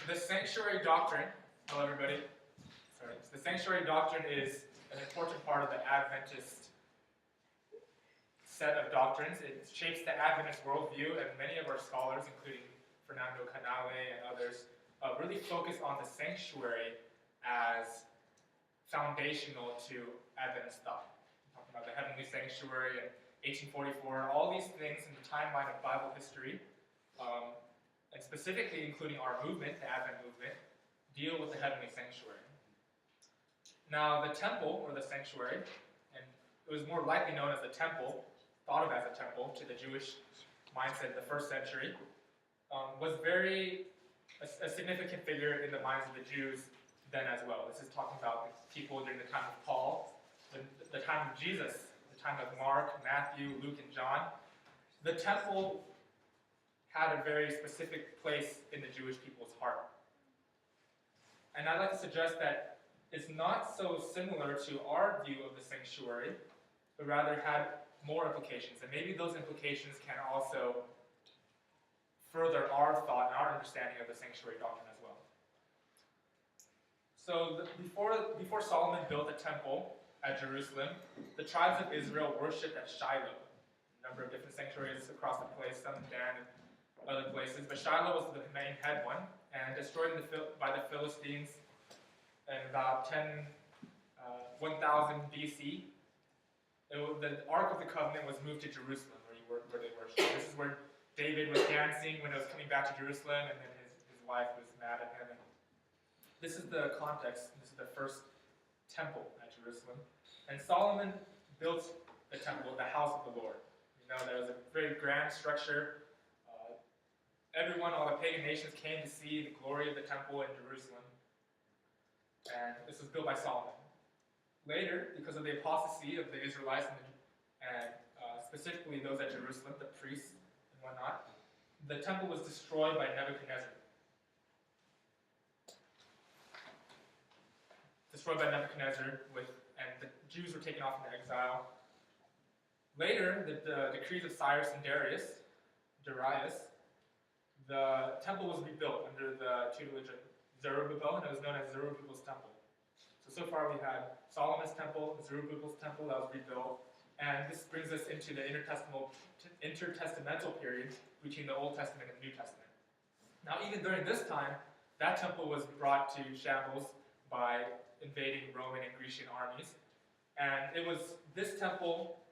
The sanctuary doctrine, hello everybody. Sorry. The sanctuary doctrine is an important part of the Adventist set of doctrines. It shapes the Adventist worldview, and many of our scholars, including Fernando Canale and others, really focus on the sanctuary as foundational to Adventist thought. I'm talking about the heavenly sanctuary and 1844, all these things in the timeline of Bible history, and specifically including our movement, the Advent movement, deal with the heavenly sanctuary. Now, the temple, or the sanctuary, and it was more likely known as the temple, thought of as a temple to the Jewish mindset of the first century, was a significant figure in the minds of the Jews then as well. This is talking about people during the time of Paul, the time of Jesus, the time of Mark, Matthew, Luke, and John. The temple had a very specific place in the Jewish people's heart. And I'd like to suggest that it's not so similar to our view of the sanctuary, but rather had more implications. And maybe those implications can also further our thought and our understanding of the sanctuary doctrine as well. So before Solomon built a temple at Jerusalem, the tribes of Israel worshipped at Shiloh. A number of different sanctuaries across the place, some in Dan and other places, but Shiloh was the main head one, and destroyed by the Philistines in about 1000 BC. The Ark of the Covenant was moved to Jerusalem, where they worshipped. This is where David was dancing when he was coming back to Jerusalem, and then his wife was mad at him. And this is the context. This is the first temple at Jerusalem. And Solomon built the temple, the house of the Lord. You know, there was a very grand structure. Everyone, all the pagan nations came to see the glory of the temple in Jerusalem. And this was built by Solomon. Later, because of the apostasy of the Israelites and specifically those at Jerusalem, the priests and whatnot, the temple was destroyed by Nebuchadnezzar. And the Jews were taken off into exile. Later, the decrees of Cyrus and Darius, the temple was rebuilt under the tutelage of Zerubbabel, and it was known as Zerubbabel's temple. So far we had Solomon's temple, Zerubbabel's temple that was rebuilt, and this brings us into the intertestamental period between the Old Testament and the New Testament. Now, even during this time, that temple was brought to shambles by invading Roman and Grecian armies, and it was this temple,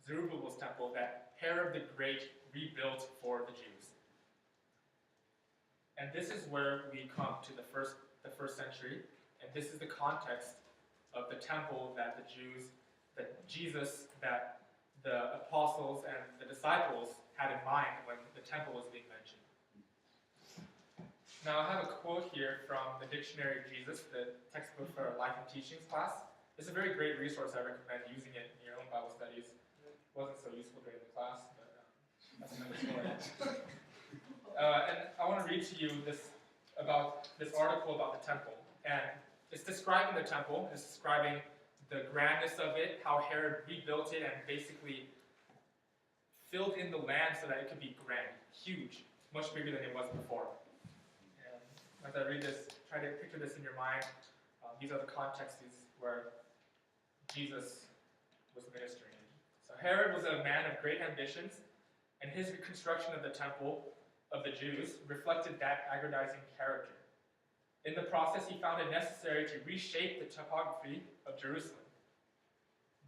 Zerubbabel's temple, that Herod the Great rebuilt for the Jews. And this is where we come to the first century, and this is the context of the temple that Jesus, that the apostles and the disciples had in mind when the temple was being mentioned. Now I have a quote here from the Dictionary of Jesus, the textbook for our Life and Teachings class. It's a very great resource. I recommend using it in your own Bible studies. It wasn't so useful during the class, but that's another story. And I want to read to you this article about the temple. And it's describing the temple, it's describing the grandness of it, how Herod rebuilt it and basically filled in the land so that it could be grand, huge, much bigger than it was before. And as I read this, try to picture this in your mind. These are the contexts where Jesus was ministering. So Herod was a man of great ambitions, and his reconstruction of the temple of the Jews reflected that aggrandizing character. In the process, he found it necessary to reshape the topography of Jerusalem.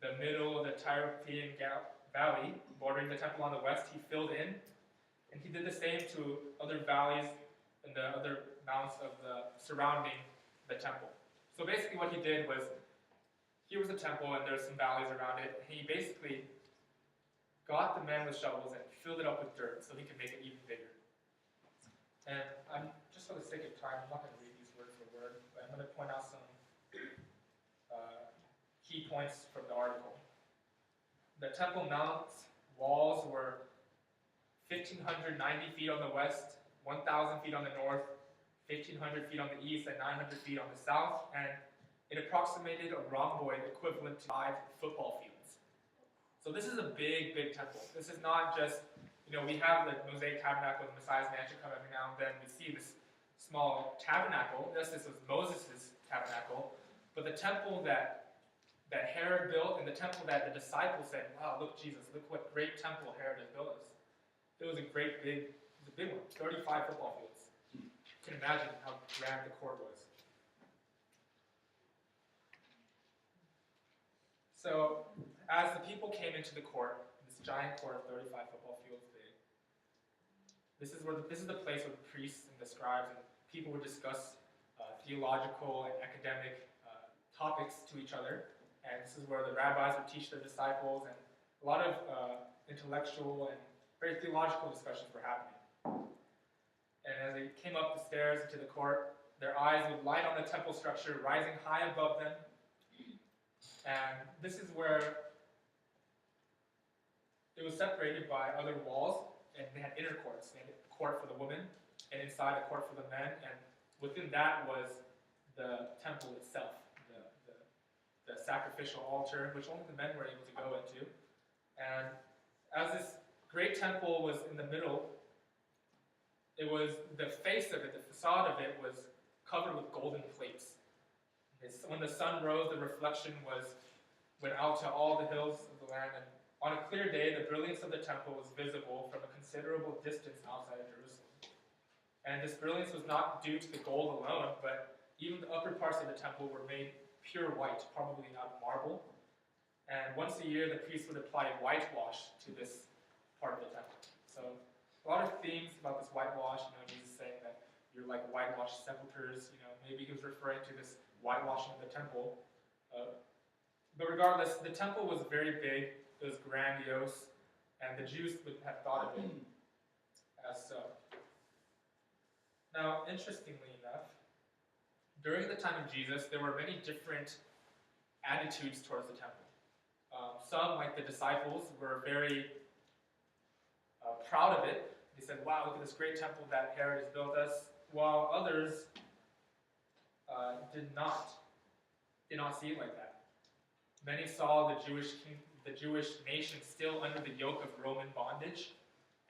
The middle of the Tyropoeon Valley, bordering the temple on the west, he filled in, and he did the same to other valleys and the other mounts of the surrounding the temple. So basically what he did was, here was a temple and there's some valleys around it, and he basically got the men with shovels and filled it up with dirt so he could make it even bigger. And I'm just for the sake of time, I'm not going to read these word for word, but I'm going to point out some key points from the article. The Temple Mount's walls were 1,590 feet on the west, 1,000 feet on the north, 1,500 feet on the east, and 900 feet on the south, and it approximated a rhomboid equivalent to 5 football fields. So this is a big, big temple. This is not just, we have the Mosaic Tabernacle, the Messiah's Mansion come every now and then. We see this small tabernacle. Yes, this was Moses' tabernacle, but the temple that Herod built and the temple that the disciples said, wow, look, Jesus, look what great temple Herod has built us. It was a big one, 35 football fields. You can imagine how grand the court was. So, as the people came into the court, this giant court of 35 football fields big, this is the place where the priests and the scribes and people would discuss theological and academic topics to each other. And this is where the rabbis would teach their disciples, and a lot of intellectual and very theological discussions were happening. And as they came up the stairs into the court, their eyes would light on the temple structure rising high above them. And this is where it was separated by other walls, and they had inner courts. They had a court for the women, and inside a court for the men, and within that was the temple itself, the sacrificial altar, which only the men were able to go into. And as this great temple was in the middle, it was the face of it, the facade of it was covered with golden plates. When the sun rose, the reflection went out to all the hills of the land, and on a clear day, the brilliance of the temple was visible from a considerable distance outside of Jerusalem. And this brilliance was not due to the gold alone, but even the upper parts of the temple were made pure white, probably out of marble. And once a year, the priest would apply whitewash to this part of the temple. So a lot of themes about this whitewash, Jesus saying that you're like whitewashed sepulchres, maybe he was referring to this whitewashing of the temple. But regardless, the temple was very big, it was grandiose, and the Jews would have thought of it as so. Now, interestingly enough, during the time of Jesus, there were many different attitudes towards the temple. Some, like the disciples, were very proud of it. They said, wow, look at this great temple that Herod has built us, while others did not see it like that. Many saw the Jewish nation still under the yoke of Roman bondage,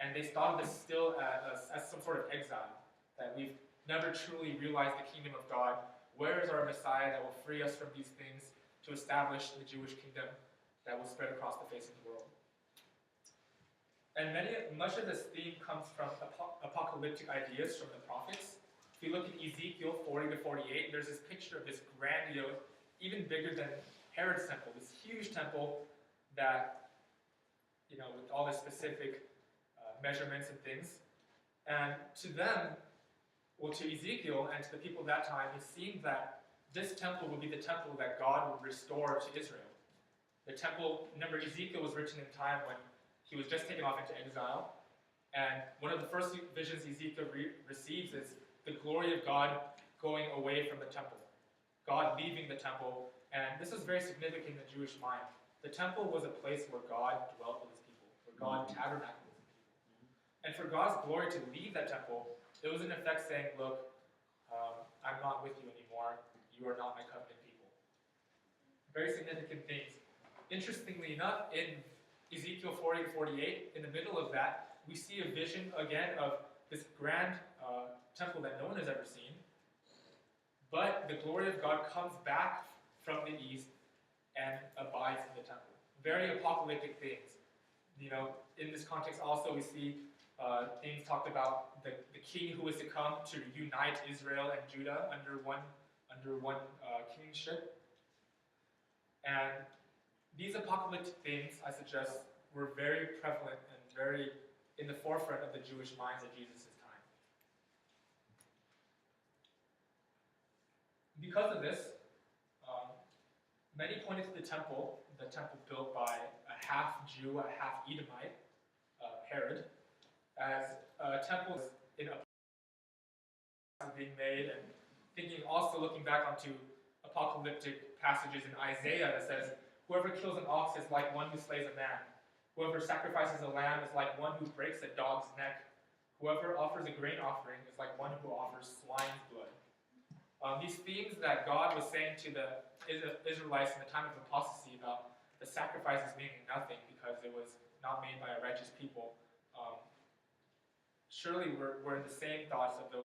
and they thought of this still as some sort of exile, that we've never truly realized the kingdom of God. Where is our Messiah that will free us from these things to establish the Jewish kingdom that will spread across the face of the world? And much of this theme comes from apocalyptic ideas from the prophets. If you look at Ezekiel 40 to 48, there's this picture of this grandiose, even bigger than Herod's temple, this huge temple that, with all the specific measurements and things. And to them, to Ezekiel and to the people of that time, it seemed that this temple would be the temple that God would restore to Israel. The temple, remember, Ezekiel was written in time when he was just taken off into exile. And one of the first visions Ezekiel receives is the glory of God going away from the temple, God leaving the temple. And this was very significant in the Jewish mind. The temple was a place where God dwelt with his people, where God tabernacled with his people. And for God's glory to leave that temple, it was in effect saying, look, I'm not with you anymore. You are not my covenant people. Very significant things. Interestingly enough, in Ezekiel 40 to 48, in the middle of that, we see a vision again of this grand temple that no one has ever seen. But the glory of God comes back from the east and abides in the temple. Very apocalyptic things. In this context also we see things talked about the king who is to come to unite Israel and Judah under one kingship. And these apocalyptic things, I suggest, were very prevalent and very in the forefront of the Jewish minds at Jesus' time. Because of this, many pointed to the temple built by a half-Jew, a half-Edomite, Herod, as a temple in a being made, and looking back onto apocalyptic passages in Isaiah that says, whoever kills an ox is like one who slays a man. Whoever sacrifices a lamb is like one who breaks a dog's neck. Whoever offers a grain offering is like one who offers swine's blood. These themes that God was saying to the Israelites in the time of apostasy about the sacrifices meaning nothing because it was not made by a righteous people, surely we're in the same thoughts of those